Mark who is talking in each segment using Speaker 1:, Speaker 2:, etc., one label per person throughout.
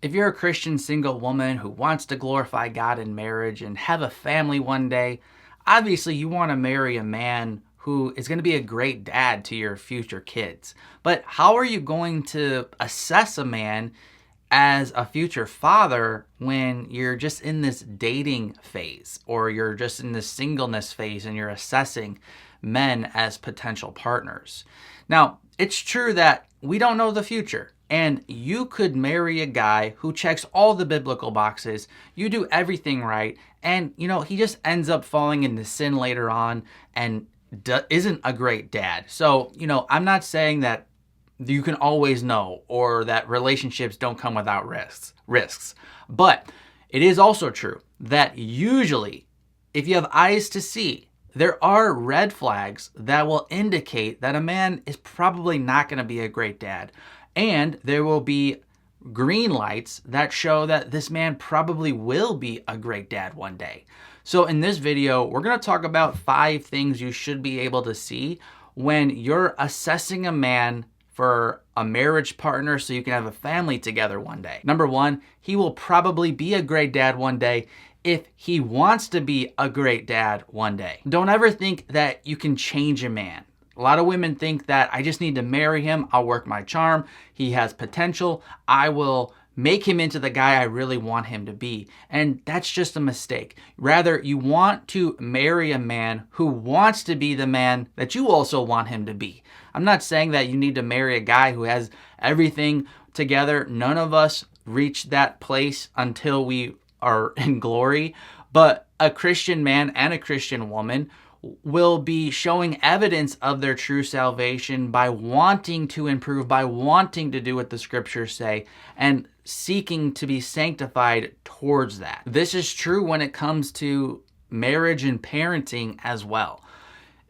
Speaker 1: If you're a Christian single woman who wants to glorify God in marriage and have a family one day, obviously you want to marry a man who is going to be a great dad to your future kids. But how are you going to assess a man as a future father when you're just in this dating phase or you're just in this singleness phase and you're assessing men as potential partners? Now, it's true that we don't know the future, and you could marry a guy who checks all the biblical boxes, you do everything right, and he just ends up falling into sin later on and isn't a great dad. So, I'm not saying that you can always know or that relationships don't come without risks. But it is also true that usually if you have eyes to see, there are red flags that will indicate that a man is probably not going to be a great dad. And there will be green lights that show that this man probably will be a great dad one day. So in this video, we're going to talk about 5 things you should be able to see when you're assessing a man for a marriage partner so you can have a family together one day. Number 1, he will probably be a great dad one day if he wants to be a great dad one day. Don't ever think that you can change a man. A lot of women think that I just need to marry him, I'll work my charm, he has potential, I will make him into the guy I really want him to be. And that's just a mistake. Rather, you want to marry a man who wants to be the man that you also want him to be. I'm not saying that you need to marry a guy who has everything together. None of us reach that place until we are in glory. But a Christian man and a Christian woman will be showing evidence of their true salvation by wanting to improve, by wanting to do what the scriptures say, and seeking to be sanctified towards that. This is true when it comes to marriage and parenting as well.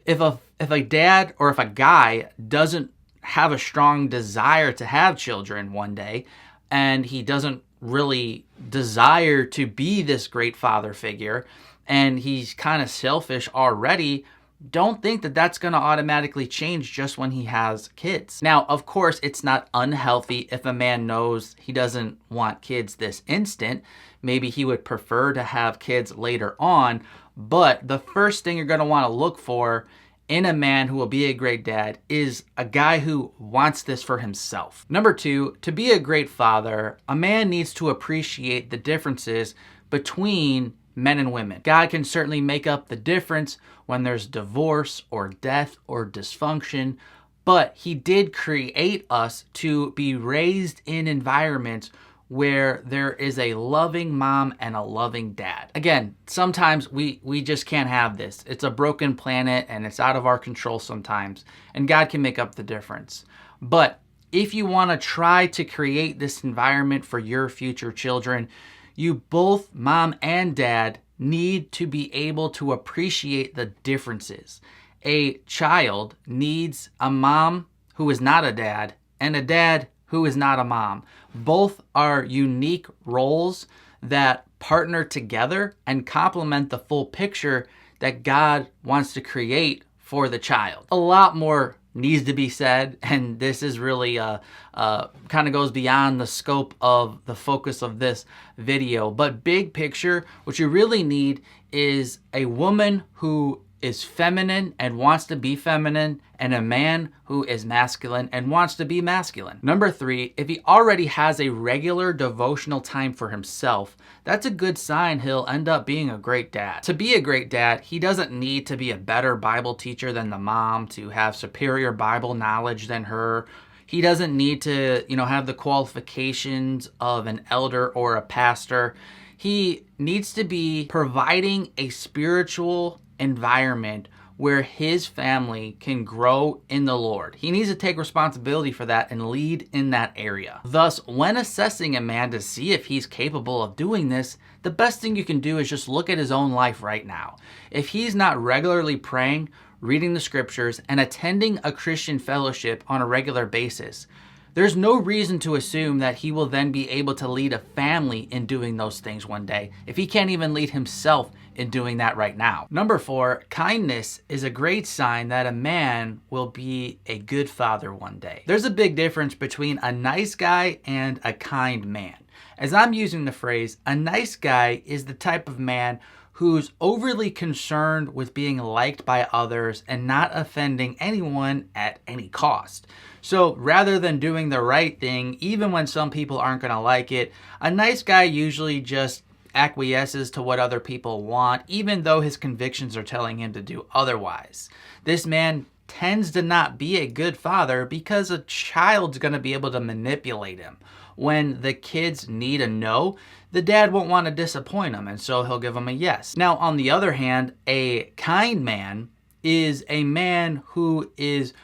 Speaker 1: If a dad or if a guy doesn't have a strong desire to have children one day, and he doesn't really desire to be this great father figure, and he's kind of selfish already, don't think that that's going to automatically change just when he has kids. Now, of course, it's not unhealthy if a man knows he doesn't want kids this instant. Maybe he would prefer to have kids later on. But the first thing you're going to want to look for in a man who will be a great dad is a guy who wants this for himself. Number 2, to be a great father, a man needs to appreciate the differences between men and women. God can certainly make up the difference when there's divorce or death or dysfunction, but he did create us to be raised in environments where there is a loving mom and a loving dad. Again, sometimes we just can't have this. It's a broken planet and it's out of our control sometimes, and God can make up the difference. But if you want to try to create this environment for your future children, you both, mom and dad, need to be able to appreciate the differences. A child needs a mom who is not a dad and a dad who is not a mom. Both are unique roles that partner together and complement the full picture that God wants to create for the child. A lot more needs to be said, and this is really kind of goes beyond the scope of the focus of this video. But big picture, what you really need is a woman who is feminine and wants to be feminine, and a man who is masculine and wants to be masculine. Number 3, if he already has a regular devotional time for himself, that's a good sign he'll end up being a great dad. To be a great dad, he doesn't need to be a better Bible teacher than the mom, to have superior Bible knowledge than her. He doesn't need to, have the qualifications of an elder or a pastor. He needs to be providing a spiritual environment where his family can grow in the Lord. He needs to take responsibility for that and lead in that area. Thus, when assessing a man to see if he's capable of doing this, the best thing you can do is just look at his own life right now. If he's not regularly praying, reading the scriptures, and attending a Christian fellowship on a regular basis, there's no reason to assume that he will then be able to lead a family in doing those things one day if he can't even lead himself in doing that right now. Number 4, kindness is a great sign that a man will be a good father one day. There's a big difference between a nice guy and a kind man. As I'm using the phrase, a nice guy is the type of man who's overly concerned with being liked by others and not offending anyone at any cost. So rather than doing the right thing, even when some people aren't going to like it, a nice guy usually just acquiesces to what other people want, even though his convictions are telling him to do otherwise. This man tends to not be a good father because a child's going to be able to manipulate him. When the kids need a no, the dad won't want to disappoint him, and so he'll give them a yes. Now, on the other hand, a kind man is a man who is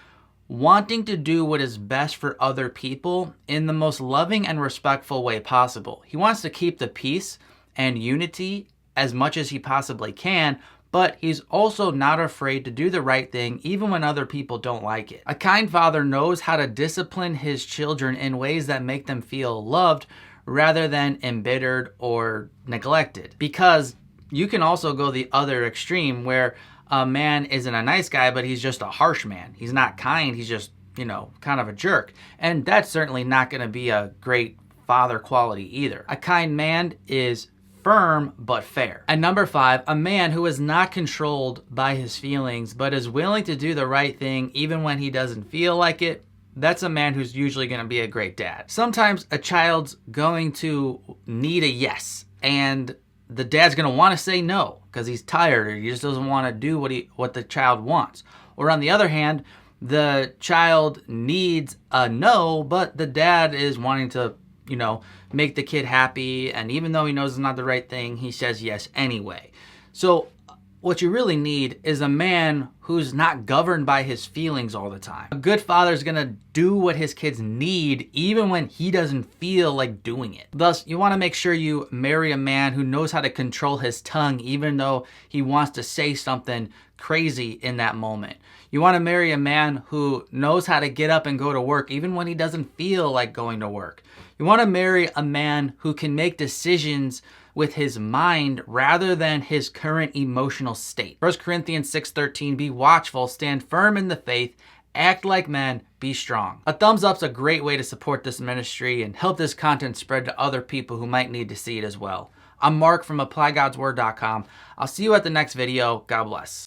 Speaker 1: wanting to do what is best for other people in the most loving and respectful way possible. He wants to keep the peace and unity as much as he possibly can, but he's also not afraid to do the right thing even when other people don't like it. A kind father knows how to discipline his children in ways that make them feel loved rather than embittered or neglected. Because you can also go the other extreme where a man isn't a nice guy, but he's just a harsh man. He's not kind, he's just, kind of a jerk. And that's certainly not going to be a great father quality either. A kind man is firm but fair. And number 5, a man who is not controlled by his feelings but is willing to do the right thing even when he doesn't feel like it. That's a man who's usually going to be a great dad. Sometimes a child's going to need a yes, and the dad's going to want to say no because he's tired or he just doesn't want to do what the child wants. Or on the other hand, the child needs a no, but the dad is wanting to make the kid happy, and even though he knows it's not the right thing, he says yes anyway. So what you really need is a man who's not governed by his feelings all the time. A good father is going to do what his kids need even when he doesn't feel like doing it. Thus, you want to make sure you marry a man who knows how to control his tongue even though he wants to say something crazy in that moment. You want to marry a man who knows how to get up and go to work even when he doesn't feel like going to work. You want to marry a man who can make decisions with his mind rather than his current emotional state. 1 Corinthians 6:13, be watchful, stand firm in the faith, act like men, be strong. A thumbs up's a great way to support this ministry and help this content spread to other people who might need to see it as well. I'm Mark from ApplyGodsWord.com. I'll see you at the next video. God bless.